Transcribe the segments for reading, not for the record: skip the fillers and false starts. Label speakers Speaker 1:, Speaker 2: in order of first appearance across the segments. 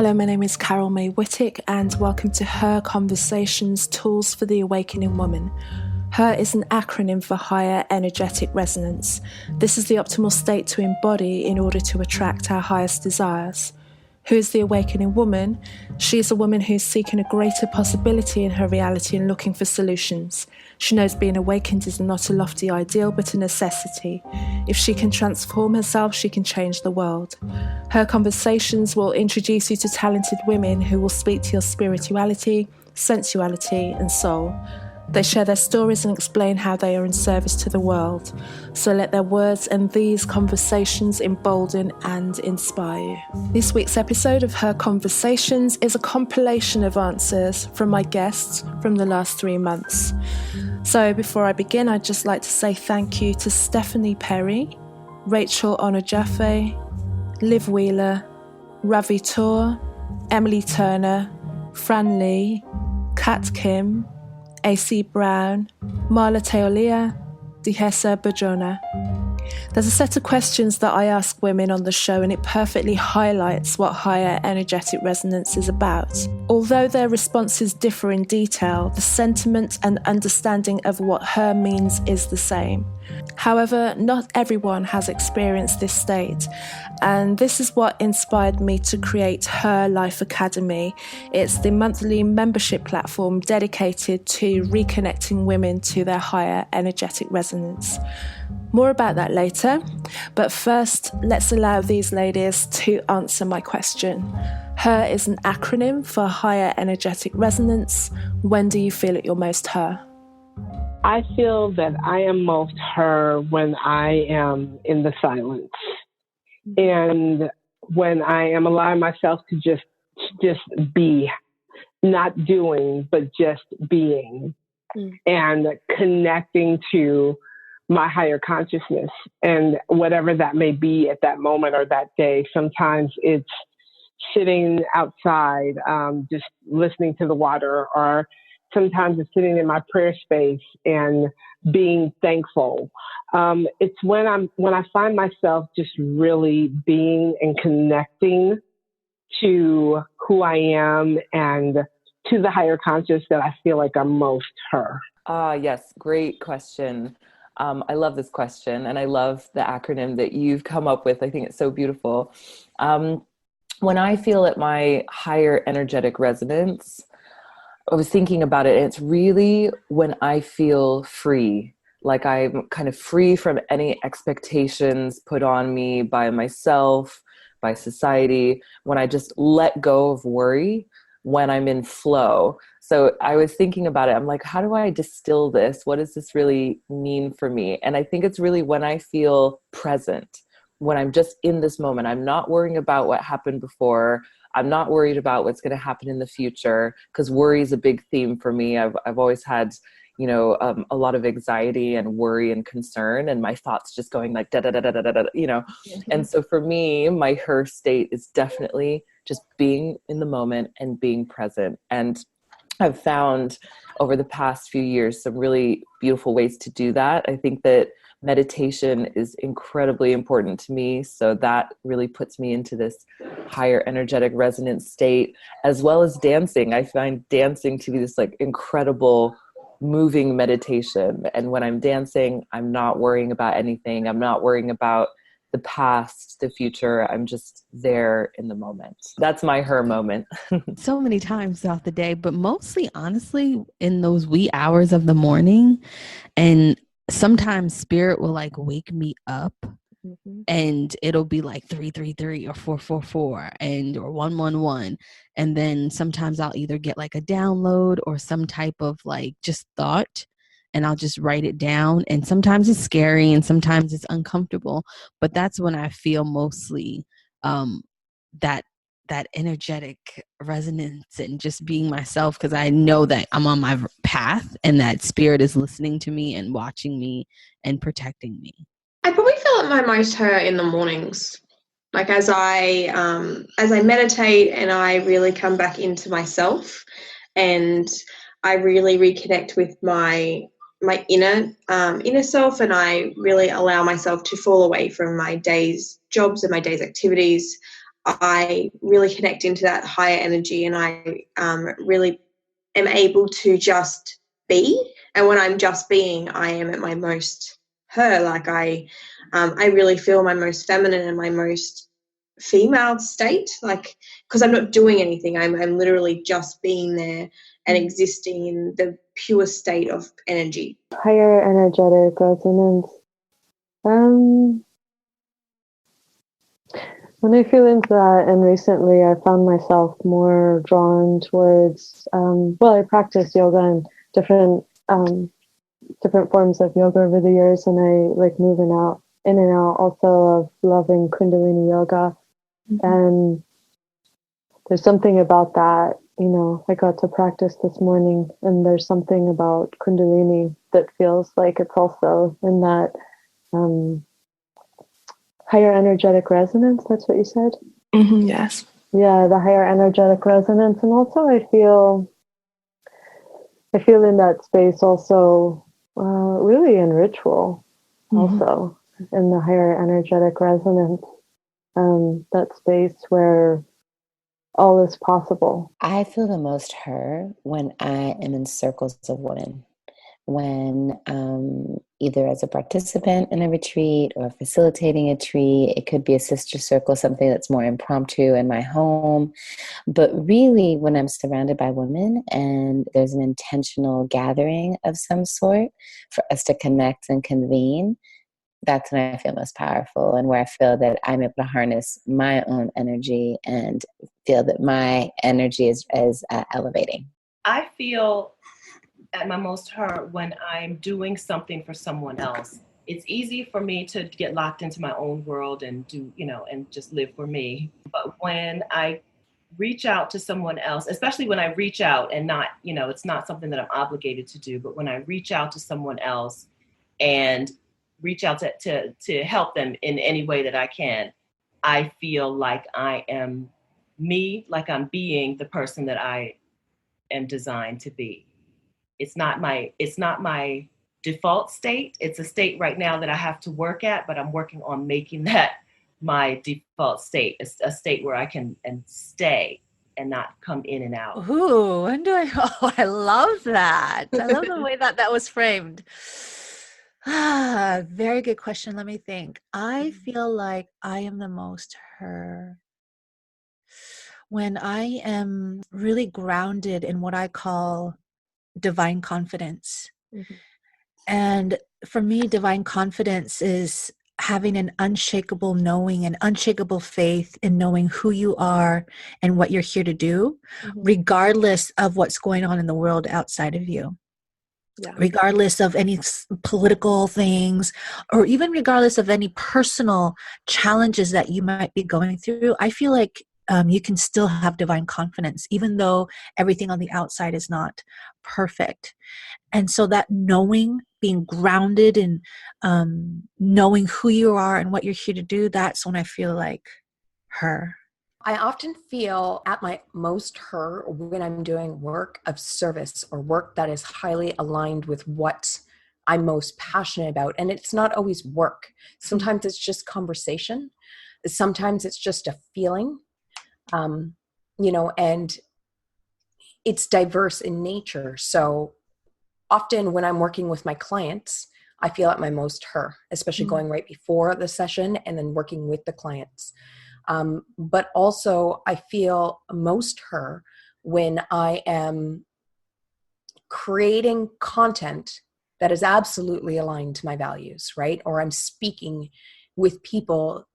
Speaker 1: Hello, my name is Carol May Whittick, and welcome to Her Conversations, Tools for the Awakening Woman. Her is an acronym for Higher Energetic Resonance. This is the optimal state to embody in order to attract our highest desires. Who is the awakening woman? She is a woman who's seeking a greater possibility in her reality and looking for solutions. She knows being awakened is not a lofty ideal, but a necessity. If she can transform herself, she can change the world. Her conversations will introduce you to talented women who will speak to your spirituality, sensuality, and soul. They share their stories and explain how they are in service to the world. So let their words and these conversations embolden and inspire you. This week's episode of Her Conversations is a compilation of answers from my guests from the last 3 months. So before I begin, I'd just like to say thank you to Stephanie Perry, Rachel Onojafe, Liv Wheeler, Ravi Toor, Emily Turner, Fran Leigh, Kat Kim, Aycee Brown, Marla Teyolia, Dihessa Bojona. There's a set of questions that I ask women on the show, and it perfectly highlights what higher energetic resonance is about. Although their responses differ in detail, the sentiment and understanding of what her means is the same. However, not everyone has experienced this state, and this is what inspired me to create Her Life Academy. It's the monthly membership platform dedicated to reconnecting women to their higher energetic resonance. More about that later, but first, let's allow these ladies to answer my question. Her is an acronym for Higher Energetic Resonance. When do you feel at your most her?
Speaker 2: I feel that I am most her when I am in the silence and when I am allowing myself to just be, not doing, but just being and connecting to my higher consciousness and whatever that may be at that moment or that day. Sometimes it's sitting outside, just listening to the water, or sometimes it's sitting in my prayer space and being thankful. It's when I find myself just really being and connecting to who I am and to the higher conscious that I feel like I'm most her.
Speaker 3: Yes, great question. I love this question, and I love the acronym that you've come up with. I think it's so beautiful. When I feel at my higher energetic resonance, I was thinking about it, and it's really when I feel free, like I'm kind of free from any expectations put on me by myself, by society, when I just let go of worry, when I'm in flow. So I was thinking about it. I'm like, how do I distill this? What does this really mean for me? And I think it's really when I feel present, when I'm just in this moment. I'm not worrying about what happened before. I'm not worried about what's going to happen in the future, because worry is a big theme for me. I've always had, a lot of anxiety and worry and concern, and my thoughts just going like da da da da da da, And so for me, my her state is definitely just being in the moment and being present. And I've found over the past few years some really beautiful ways to do that. I think that meditation is incredibly important to me. So that really puts me into this higher energetic resonance state, as well as dancing. I find dancing to be this like incredible moving meditation. And when I'm dancing, I'm not worrying about anything. I'm not worrying about the past, the future. I'm just there in the moment. That's my her moment.
Speaker 4: So many times throughout the day, but mostly, honestly, in those wee hours of the morning. And sometimes spirit will like wake me up, and it'll be like 333 or 444 or 111. And then sometimes I'll either get like a download or some type of like just thought, and I'll just write it down. And sometimes it's scary and sometimes it's uncomfortable, but that's when I feel mostly that energetic resonance and just being myself, because I know that I'm on my path and that spirit is listening to me and watching me and protecting me.
Speaker 5: I probably feel at my most her in the mornings, like as I meditate and I really come back into myself, and I really reconnect with my inner self, and I really allow myself to fall away from my day's jobs and my day's activities, I really connect into that higher energy, and I really am able to just be. And when I'm just being, I am at my most her. Like I really feel my most feminine and my most female state, like, because I'm not doing anything. I'm literally just being there and existing in the pure state of energy.
Speaker 6: Higher energetic resonance. When I feel into that, and recently I found myself more drawn towards, I practice yoga and different forms of yoga over the years, and I like moving out in and out also of loving Kundalini yoga. And there's something about that, I got to practice this morning, and there's something about Kundalini that feels like it's also in that higher energetic resonance. That's what you said?
Speaker 1: Yes.
Speaker 6: Yeah, the higher energetic resonance. And also I feel in that space also really in ritual, also in the higher energetic resonance, that space where all is possible.
Speaker 7: I feel the most her when I am in circles of women, when either as a participant in a retreat or facilitating a retreat. It could be a sister circle, something that's more impromptu in my home. But really, when I'm surrounded by women and there's an intentional gathering of some sort for us to connect and convene, that's when I feel most powerful, and where I feel that I'm able to harness my own energy and feel that my energy is elevating.
Speaker 8: I feel at my most her when I'm doing something for someone else. It's easy for me to get locked into my own world and do, and just live for me. But when I reach out to someone else, especially when I reach out and not, it's not something that I'm obligated to do, but when I reach out to someone else and reach out to help them in any way that I can, I feel like I am me, like I'm being the person that I am designed to be. It's not my default state. It's a state right now that I have to work at, but I'm working on making that my default state, a state where I can stay and not come in and out.
Speaker 9: Ooh, when do I? Oh, I love that. I love the way that was framed. Very good question. Let me think. I feel like I am the most her when I am really grounded in what I call divine confidence. And for me, divine confidence is having an unshakable knowing and unshakable faith in knowing who you are and what you're here to do, regardless of what's going on in the world outside of you. Yeah. Regardless of any political things, or even regardless of any personal challenges that you might be going through, I feel like you can still have divine confidence, even though everything on the outside is not perfect. And so that knowing, being grounded in knowing who you are and what you're here to do, that's when I feel like her.
Speaker 10: I often feel at my most her when I'm doing work of service or work that is highly aligned with what I'm most passionate about. And it's not always work. Sometimes it's just conversation. Sometimes it's just a feeling, and it's diverse in nature. So often when I'm working with my clients, I feel at my most her, especially going right before the session and then working with the clients. But also I feel most her when I am creating content that is absolutely aligned to my values, right? Or I'm speaking with people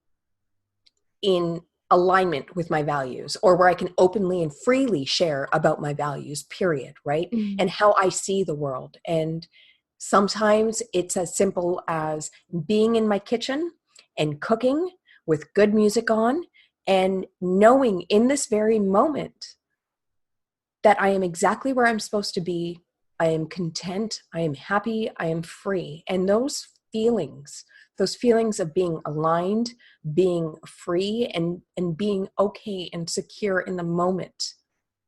Speaker 10: in alignment with my values, or where I can openly and freely share about my values, period, right? And how I see the world. And sometimes it's as simple as being in my kitchen and cooking with good music on and knowing in this very moment that I am exactly where I'm supposed to be. I am content. I am happy. I am free. And those feelings of being aligned, being free, and being okay and secure in the moment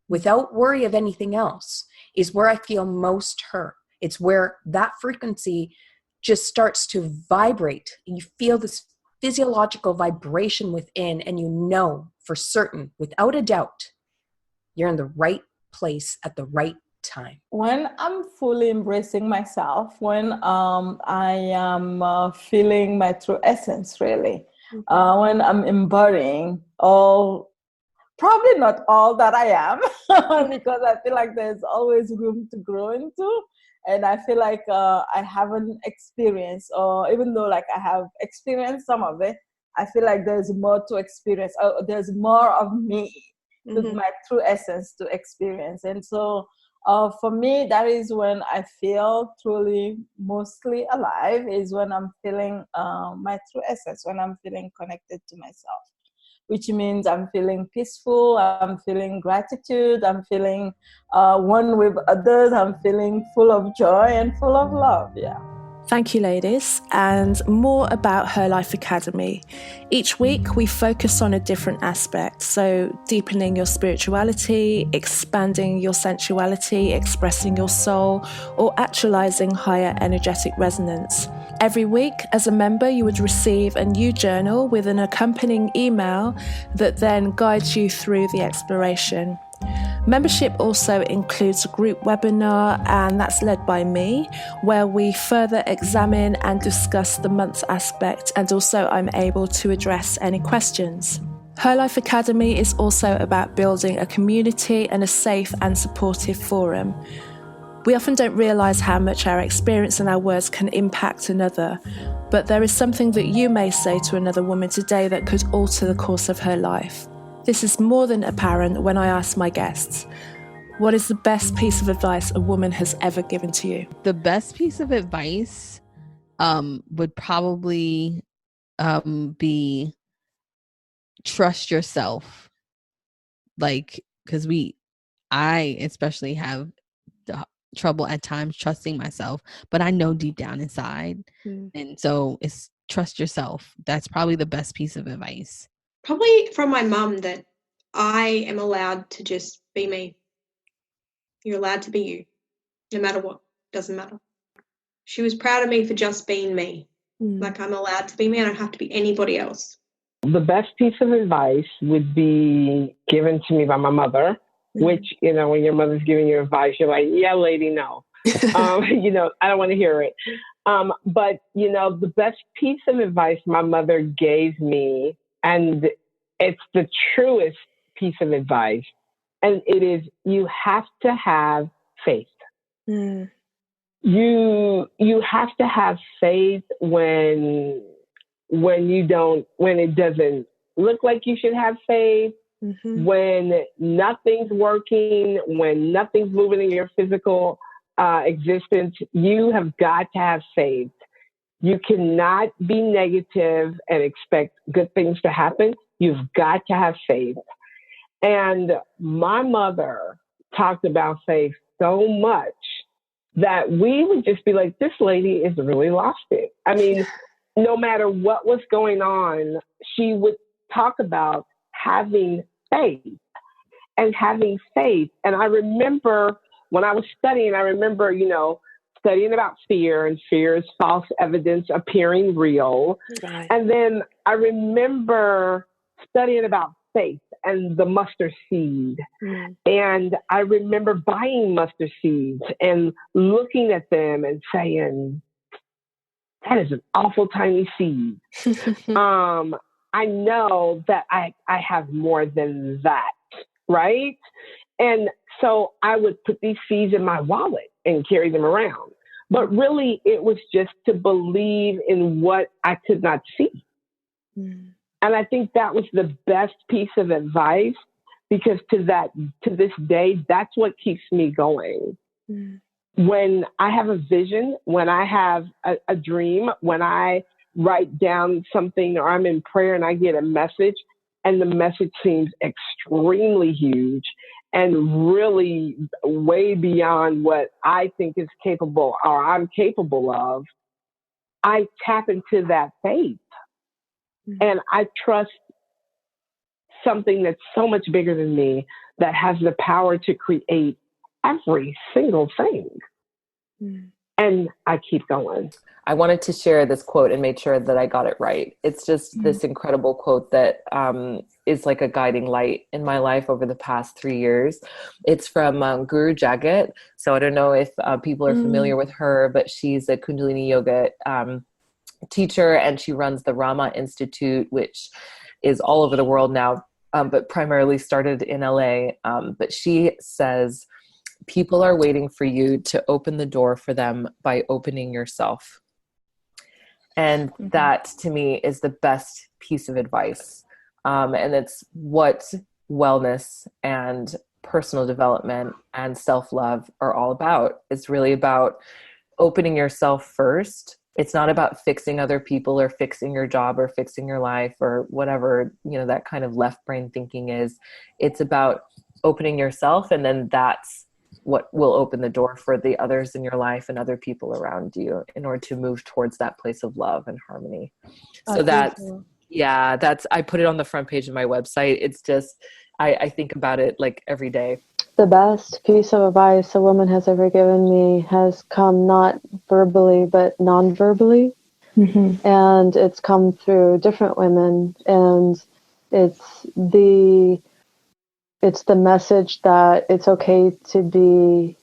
Speaker 10: without worry of anything else is where I feel most her. It's where that frequency just starts to vibrate. You feel this physiological vibration within, and you know for certain, without a doubt, you're in the right place at the right time?
Speaker 11: When I'm fully embracing myself, when I am feeling my true essence, really, when I'm embodying all, probably not all that I am, because I feel like there's always room to grow into. And I feel like I haven't experienced, or even though like I have experienced some of it, I feel like there's more to experience. There's more of me, with my true essence to experience. And so for me, that is when I feel truly mostly alive, is when I'm feeling my true essence, when I'm feeling connected to myself, which means I'm feeling peaceful, I'm feeling gratitude, I'm feeling one with others, I'm feeling full of joy and full of love, yeah.
Speaker 1: Thank you, ladies. And more about Her Life Academy. Each week, we focus on a different aspect. So, deepening your spirituality, expanding your sensuality, expressing your soul, or actualizing higher energetic resonance. Every week, as a member, you would receive a new journal with an accompanying email that then guides you through the exploration. Membership also includes a group webinar, and that's led by me, where we further examine and discuss the month's aspect, and also I'm able to address any questions. Her Life Academy is also about building a community and a safe and supportive forum. We often don't realise how much our experience and our words can impact another, but there is something that you may say to another woman today that could alter the course of her life. This is more than apparent when I ask my guests, what is the best piece of advice a woman has ever given to you?
Speaker 4: The best piece of advice would probably be trust yourself. Like, because I especially have trouble at times trusting myself, but I know deep down inside. And so it's trust yourself. That's probably the best piece of advice.
Speaker 5: Probably from my mum, that I am allowed to just be me. You're allowed to be you, no matter what. Doesn't matter. She was proud of me for just being me. Like, I'm allowed to be me. I don't have to be anybody else.
Speaker 2: The best piece of advice would be given to me by my mother, which, you know, when your mother's giving you advice, you're like, yeah, lady, no. You know, I don't want to hear it. But, you know, the best piece of advice my mother gave me, and it's the truest piece of advice, and it is, you have to have faith. You have to have faith when it doesn't look like you should have faith, when nothing's working, when nothing's moving in your physical existence. You have got to have faith. You cannot be negative and expect good things to happen. You've got to have faith. And my mother talked about faith so much that we would just be like, this lady is really lost it. I mean, no matter what was going on, she would talk about having faith and having faith. And I remember when I was studying, you know, studying about fear, and fear is false evidence appearing real. Right. And then I remember studying about faith and the mustard seed. And I remember buying mustard seeds and looking at them and saying, that is an awful tiny seed. I know that I have more than that, right? And so I would put these seeds in my wallet and carry them around. But really, it was just to believe in what I could not see. And I think that was the best piece of advice, because to this day, that's what keeps me going. When I have a vision, when I have a dream, when I write down something, or I'm in prayer and I get a message, and the message seems extremely huge and really way beyond what I think is capable, or I'm capable of, I tap into that faith. And I trust something that's so much bigger than me, that has the power to create every single thing. And I keep going.
Speaker 3: I wanted to share this quote and made sure that I got it right. It's just this incredible quote that is like a guiding light in my life over the past 3 years. It's from Guru Jagat. So I don't know if people are familiar with her, but she's a Kundalini yoga teacher, and she runs the Rama Institute, which is all over the world now, but primarily started in LA. But she says, people are waiting for you to open the door for them by opening yourself. And that to me is the best piece of advice. And it's what wellness and personal development and self-love are all about. It's really about opening yourself first. It's not about fixing other people or fixing your job or fixing your life or whatever, that kind of left brain thinking is. It's about opening yourself, and then that's what will open the door for the others in your life and other people around you in order to move towards that place of love and harmony. So that's I put it on the front page of my website. It's just, I think about it like every day.
Speaker 6: The best piece of advice a woman has ever given me has come not verbally, but non-verbally. And it's come through different women. And it's the message that it's okay to be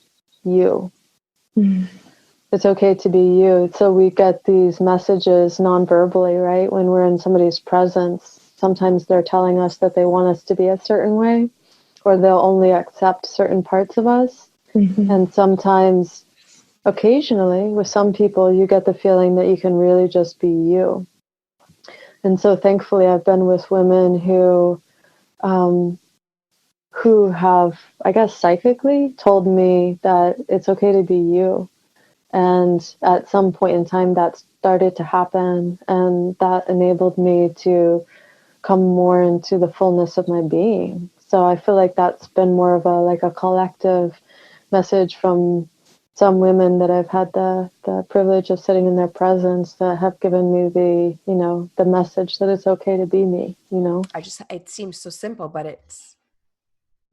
Speaker 6: you. It's okay to be you. So we get these messages non-verbally, right? When we're in somebody's presence, sometimes they're telling us that they want us to be a certain way, or they'll only accept certain parts of us. And sometimes, occasionally, with some people, you get the feeling that you can really just be you. And so thankfully, I've been with women who have, I guess, psychically told me that it's okay to be you. And at some point in time, that started to happen, and that enabled me to come more into the fullness of my being. So I feel like that's been more of a collective message from some women that I've had the privilege of sitting in their presence that have given me the message that it's okay to be me,
Speaker 10: It seems so simple, but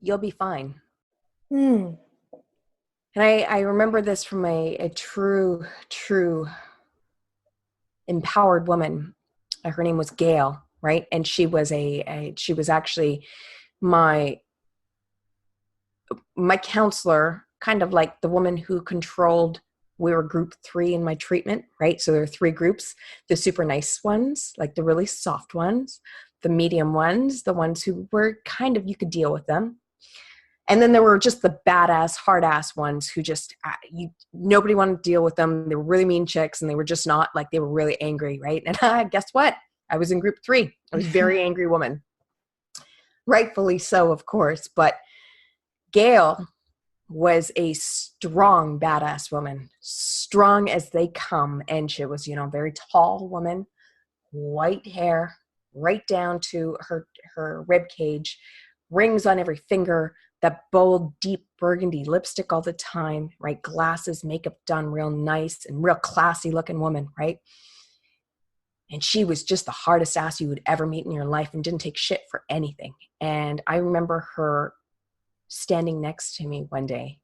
Speaker 10: you'll be fine. And I remember this from a true empowered woman. Her name was Gail, right? And she was she was actually my counselor, kind of like the woman who controlled. We were group 3 in my treatment, right? So there are 3 groups: the super nice ones, like the really soft ones, the medium ones, the ones who were kind of, you could deal with them. And then there were just the badass, hard-ass ones who just, nobody wanted to deal with them. They were really mean chicks, and they were just not, like, they were really angry, right? And guess what? I was in group 3. I was a very angry woman. Rightfully so, of course. But Gail was a strong, badass woman, strong as they come. And she was, a very tall woman, white hair, right down to her rib cage, rings on every finger, that bold, deep burgundy lipstick all the time, right? Glasses, makeup done real nice, and real classy looking woman, right? And she was just the hardest ass you would ever meet in your life and didn't take shit for anything. And I remember her standing next to me one day,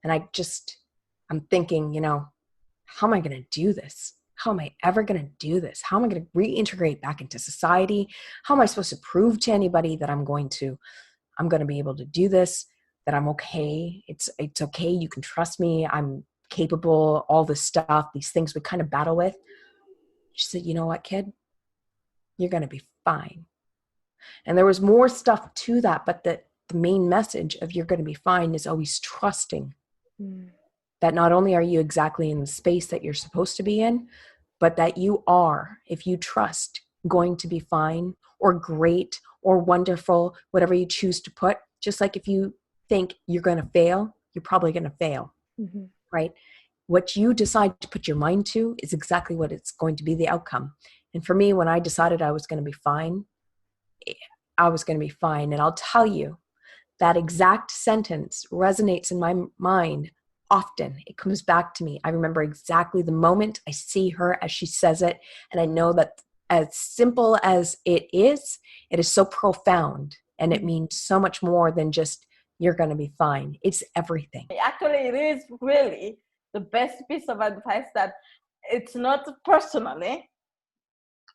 Speaker 10: and I'm thinking, how am I going to do this? How am I ever going to do this? How am I going to reintegrate back into society? How am I supposed to prove to anybody that I'm going to be able to do this, that I'm okay. It's okay. You can trust me. I'm capable, all this stuff, these things we kind of battle with. She said, you know what, kid? You're going to be fine. And there was more stuff to that, but the main message of you're going to be fine is always trusting that not only are you exactly in the space that you're supposed to be in, but that you are, if you trust, going to be fine or great or wonderful, whatever you choose to put. Just like if you think you're going to fail, you're probably going to fail, right? What you decide to put your mind to is exactly what it's going to be, the outcome. And for me, when I decided I was going to be fine, I was going to be fine. And I'll tell you, that exact sentence resonates in my mind often. It comes back to me. I remember exactly the moment I see her as she says it. And I know that as simple as it is so profound. And it means so much more than just, you're going to be fine. It's everything.
Speaker 11: Actually, it is really the best piece of advice that it's not personally.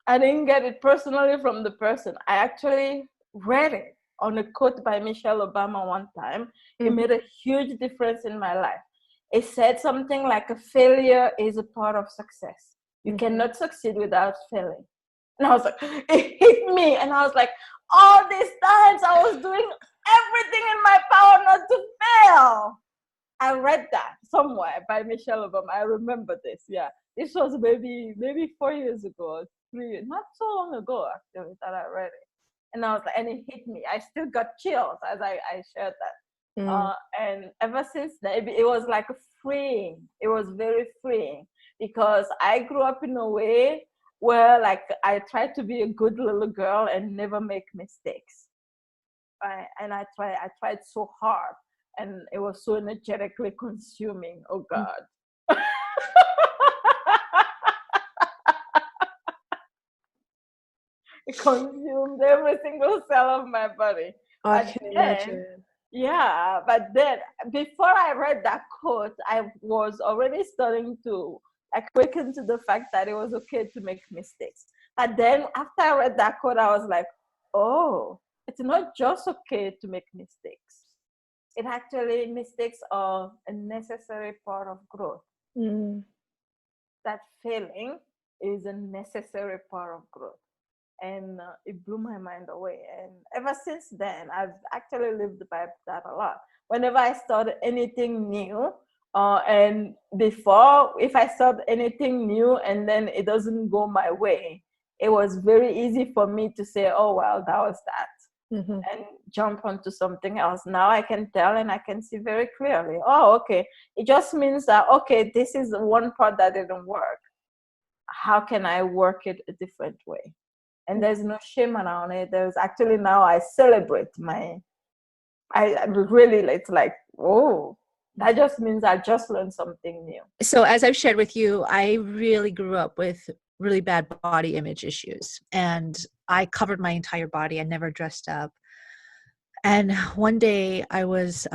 Speaker 11: I didn't get it personally from the person. I actually read it on a quote by Michelle Obama one time. It made a huge difference in my life. It said something like a failure is a part of success. You cannot succeed without failing. And I was like, it hit me. And I was like, all these times I was doing everything in my power not to fail. I read that somewhere by Michelle Obama. I remember this. Yeah. This was maybe 4 years ago, 3 years, not so long ago actually that I read it. And I was like, and it hit me. I still got chills as I shared that. And ever since then, it was like freeing. It was very freeing because I grew up in a way where like I tried to be a good little girl and never make mistakes. Right? And I tried so hard, and it was so energetically consuming. Oh God. It consumed every single cell of my body.
Speaker 1: I can imagine.
Speaker 11: Yeah, but then before I read that quote, I was already starting to awaken to the fact that it was okay to make mistakes. But then after I read that quote, I was like, oh, it's not just okay to make mistakes. It actually, mistakes are a necessary part of growth. That failing is a necessary part of growth. And it blew my mind away. And ever since then, I've actually lived by that a lot. Whenever I start anything new, and before, if I start anything new and then it doesn't go my way, it was very easy for me to say, oh, well, that was that, and jump onto something else. Now I can tell and I can see very clearly, oh, okay, it just means that, okay, this is the one part that didn't work. How can I work it a different way? And there's no shame around it. There's actually, now I celebrate I really, it's like, oh, that just means I just learned something new.
Speaker 9: So as I've shared with you, I really grew up with really bad body image issues, and I covered my entire body. I never dressed up. And one day I was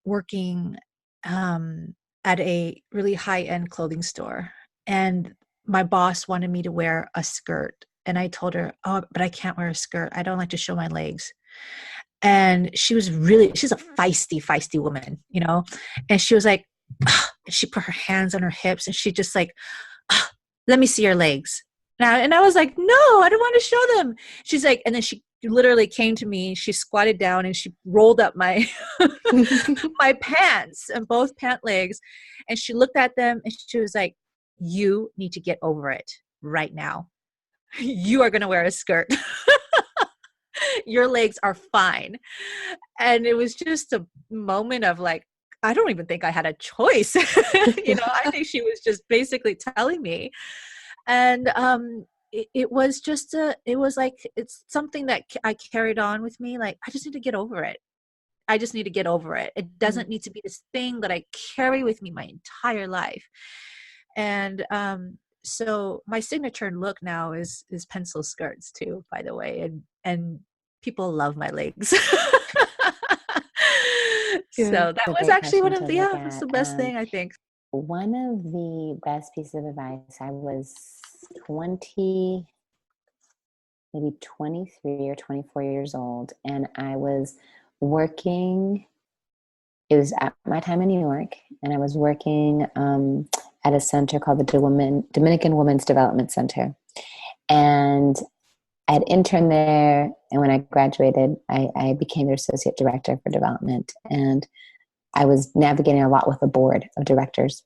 Speaker 9: working at a really high-end clothing store, and my boss wanted me to wear a skirt. And I told her, oh, but I can't wear a skirt. I don't like to show my legs. And she's a feisty woman, you know? And she was like, she put her hands on her hips and she just like, let me see your legs. And I was like, no, I don't want to show them. She's like, and then she literally came to me, she squatted down and she rolled up my, my pants and both pant legs. And she looked at them and she was like, you need to get over it right now. You are going to wear a skirt. Your legs are fine. And it was just a moment of like, I don't even think I had a choice. You know, I think she was just basically telling me. And it was like, it's something that I carried on with me. Like, I just need to get over it. I just need to get over it. It doesn't need to be this thing that I carry with me my entire life. And so my signature look now is pencil skirts too, by the way, and people love my legs. So that was actually one of the it's the best thing, I think.
Speaker 7: One of the best pieces of advice, I was 20, maybe 23 or 24 years old, and I was working. It was at my time in New York, and I was working at a center called the Dominican Women's Development Center. And I had interned there, and when I graduated, I became their associate director for development. And I was navigating a lot with the board of directors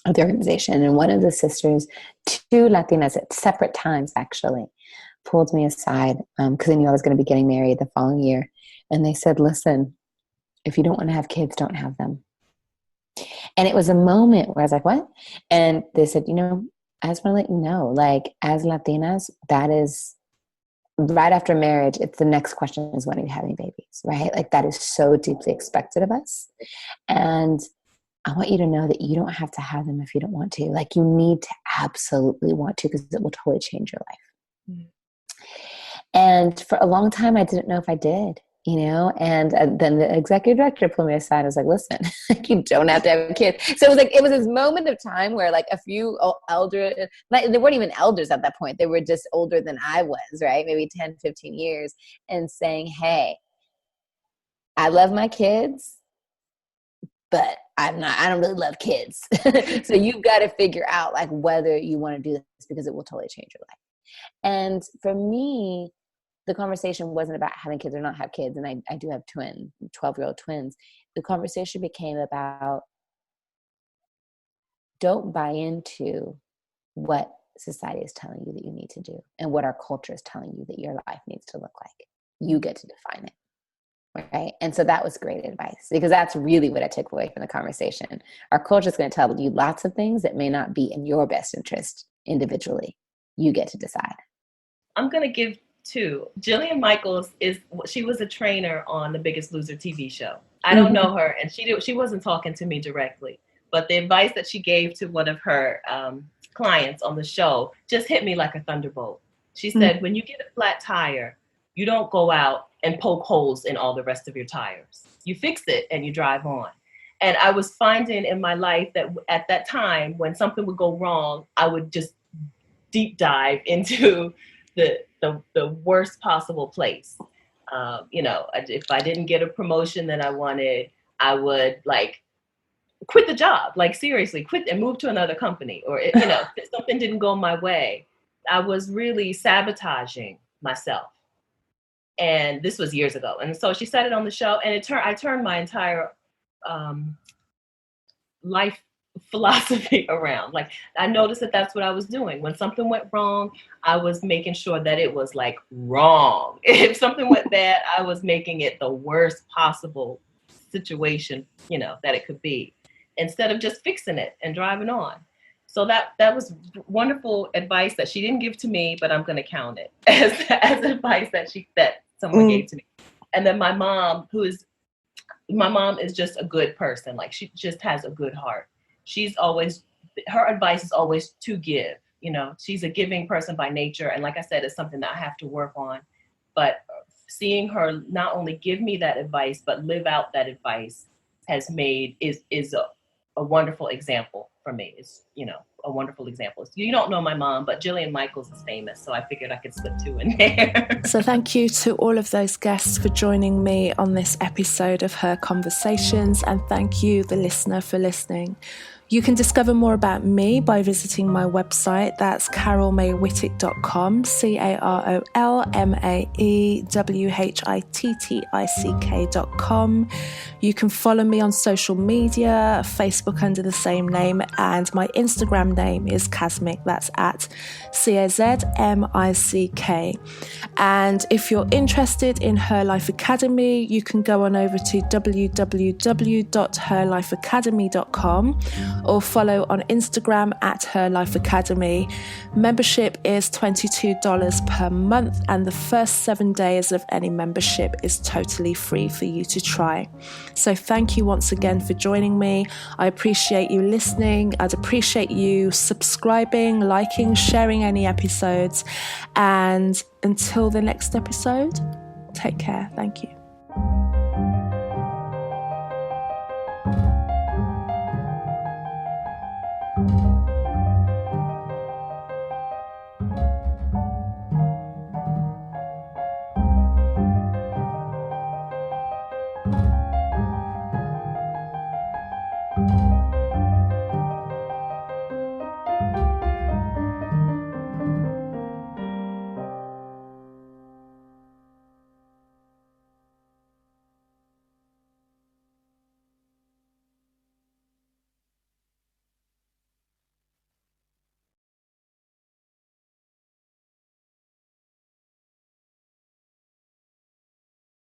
Speaker 7: of the organization. And one of the sisters, two Latinas at separate times actually, pulled me aside because they knew I was going to be getting married the following year. And they said, listen, if you don't want to have kids, don't have them. And it was a moment where I was like, what? And they said, you know, I just want to let you know, like, as Latinas, that is right after marriage, it's the next question is, when are you having babies, right? Like, that is so deeply expected of us. And I want you to know that you don't have to have them if you don't want to. Like, you need to absolutely want to, because it will totally change your life. And for a long time, I didn't know if I did. you know? And then the executive director pulled me aside and was like, listen, you don't have to have kids. So it was this moment of time where like a few elder, like, they weren't even elders at that point. They were just older than I was, right? Maybe 10, 15 years, and saying, hey, I love my kids, but I don't really love kids. So you've got to figure out like whether you want to do this, because it will totally change your life. And for me, the conversation wasn't about having kids or not have kids. And I do have 12-year-old twins. The conversation became about, don't buy into what society is telling you that you need to do and what our culture is telling you that your life needs to look like. You get to define it. Right. And so that was great advice, because that's really what I took away from the conversation. Our culture is going to tell you lots of things that may not be in your best interest individually. You get to decide.
Speaker 8: I'm going to give two. Jillian Michaels she was a trainer on The Biggest Loser TV show. I don't know her, and she wasn't talking to me directly, but the advice that she gave to one of her clients on the show just hit me like a thunderbolt. She said, when you get a flat tire, you don't go out and poke holes in all the rest of your tires. You fix it and you drive on. And I was finding in my life that at that time, when something would go wrong, I would just deep dive into the worst possible place. If I didn't get a promotion that I wanted, I would like quit the job, like seriously quit and move to another company. Or, if something didn't go my way, I was really sabotaging myself. And this was years ago. And so she said it on the show, and I turned my entire life philosophy around. Like, I noticed that that's what I was doing. When something went wrong, I was making sure that it was like wrong. If something went bad, I was making it the worst possible situation, that it could be, instead of just fixing it and driving on. So that was wonderful advice that she didn't give to me, but I'm going to count it as advice that someone gave to me. And then my mom is just a good person. Like, she just has a good heart. Her advice is always to give, she's a giving person by nature. And like I said, it's something that I have to work on, but seeing her not only give me that advice, but live out that advice is a wonderful example for me. It's, a wonderful example. You don't know my mom, but Jillian Michaels is famous, so I figured I could slip two in there.
Speaker 1: So thank you to all of those guests for joining me on this episode of Her Conversations, and thank you, the listener, for listening. You can discover more about me by visiting my website. That's carolmaywhittick.com, carolmaewhittick.com. You can follow me on social media, Facebook under the same name, and my Instagram name is Kazmic. That's at CAZMICK. And if you're interested in Her Life Academy, you can go on over to www.herlifeacademy.com or follow on Instagram at Her Life Academy. Membership is $22 per month, and the first 7 days of any membership is totally free for you to try. So thank you once again for joining me. I appreciate you listening. I'd appreciate you subscribing, liking, sharing any episodes. And until the next episode, take care. Thank you.